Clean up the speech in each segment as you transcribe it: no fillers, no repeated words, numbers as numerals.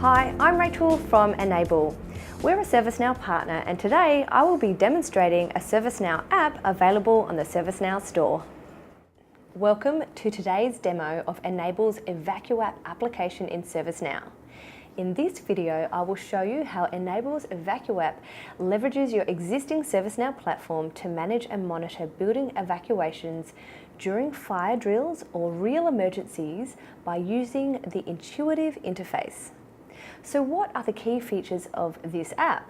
Hi, I'm Rachel from Enable. We're a ServiceNow partner, and today I will be demonstrating a ServiceNow app available on the ServiceNow store. Welcome to today's demo of Enable's EvacuApp application in ServiceNow. In this video, I will show you how Enable's EvacuApp leverages your existing ServiceNow platform to manage and monitor building evacuations during fire drills or real emergencies by using the intuitive interface. So what are the key features of this app?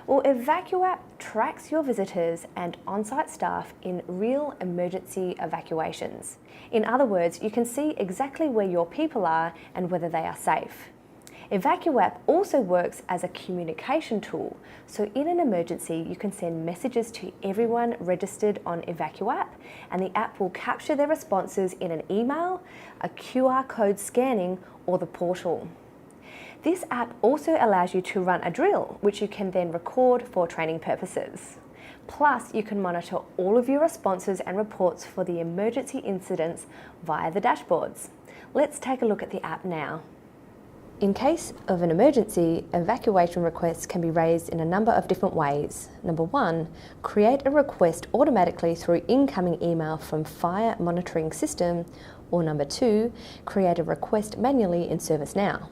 Well, EvacuApp tracks your visitors and on-site staff in real emergency evacuations. In other words, you can see exactly where your people are and whether they are safe. EvacuApp also works as a communication tool, so in an emergency you can send messages to everyone registered on EvacuApp, and the app will capture their responses in an email, a QR code scanning, or the portal. This app also allows you to run a drill, which you can then record for training purposes. Plus, you can monitor all of your responses and reports for the emergency incidents via the dashboards. Let's take a look at the app now. In case of an emergency, evacuation requests can be raised in a number of different ways. Number one, create a request automatically through incoming email from Fire Monitoring System, or number two, create a request manually in ServiceNow.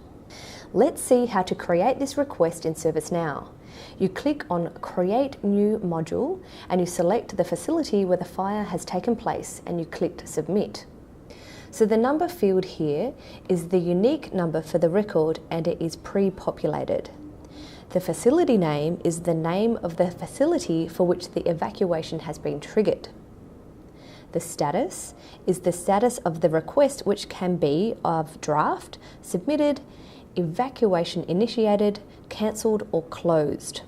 Let's see how to create this request in ServiceNow. You click on Create New Module and you select the facility where the fire has taken place and you click Submit. So the number field here is the unique number for the record and it is pre-populated. The facility name is the name of the facility for which the evacuation has been triggered. The status is the status of the request, which can be of draft, submitted, evacuation initiated, cancelled or closed.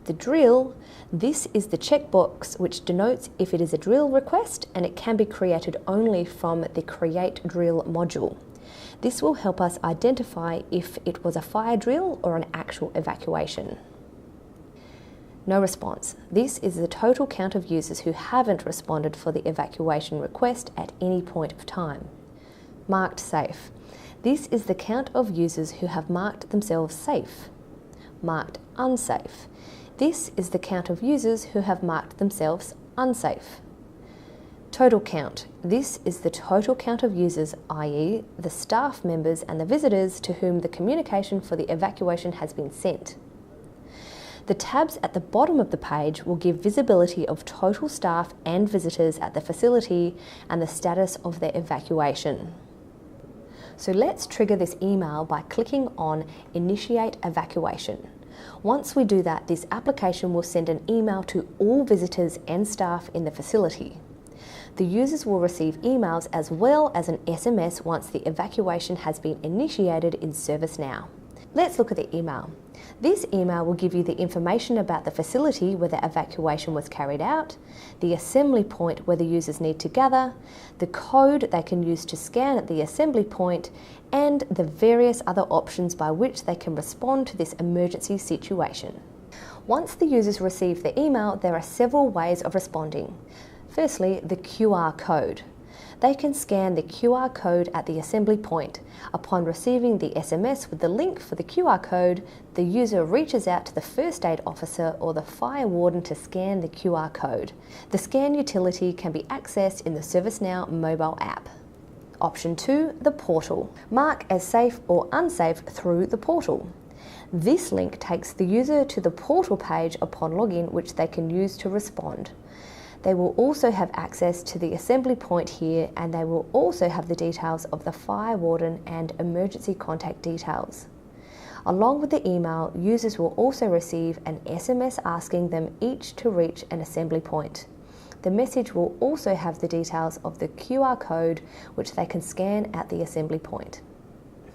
The drill, this is the checkbox which denotes if it is a drill request, and it can be created only from the Create Drill module. This will help us identify if it was a fire drill or an actual evacuation. No response. This is the total count of users who haven't responded for the evacuation request at any point of time. Marked safe. This is the count of users who have marked themselves safe. Marked unsafe. This is the count of users who have marked themselves unsafe. Total count. This is the total count of users, i.e. the staff members and the visitors to whom the communication for the evacuation has been sent. The tabs at the bottom of the page will give visibility of total staff and visitors at the facility and the status of their evacuation. So let's trigger this email by clicking on Initiate Evacuation. Once we do that, this application will send an email to all visitors and staff in the facility. The users will receive emails as well as an SMS once the evacuation has been initiated in ServiceNow. Let's look at the email. This email will give you the information about the facility where the evacuation was carried out, the assembly point where the users need to gather, the code they can use to scan at the assembly point, and the various other options by which they can respond to this emergency situation. Once the users receive the email, there are several ways of responding. Firstly, the QR code. They can scan the QR code at the assembly point. Upon receiving the SMS with the link for the QR code, the user reaches out to the first aid officer or the fire warden to scan the QR code. The scan utility can be accessed in the ServiceNow mobile app. Option 2, the portal. Mark as safe or unsafe through the portal. This link takes the user to the portal page upon login, which they can use to respond. They will also have access to the assembly point here, and they will also have the details of the fire warden and emergency contact details. Along with the email, users will also receive an SMS asking them each to reach an assembly point. The message will also have the details of the QR code which they can scan at the assembly point.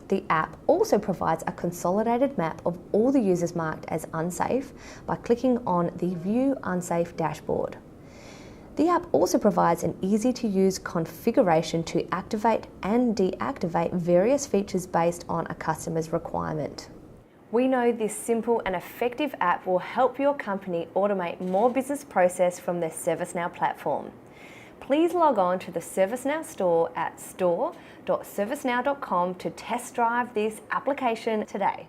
The app also provides a consolidated map of all the users marked as unsafe by clicking on the View Unsafe dashboard. The app also provides an easy-to-use configuration to activate and deactivate various features based on a customer's requirement. We know this simple and effective app will help your company automate more business process from their ServiceNow platform. please log on to the ServiceNow store at store.servicenow.com to test drive this application today.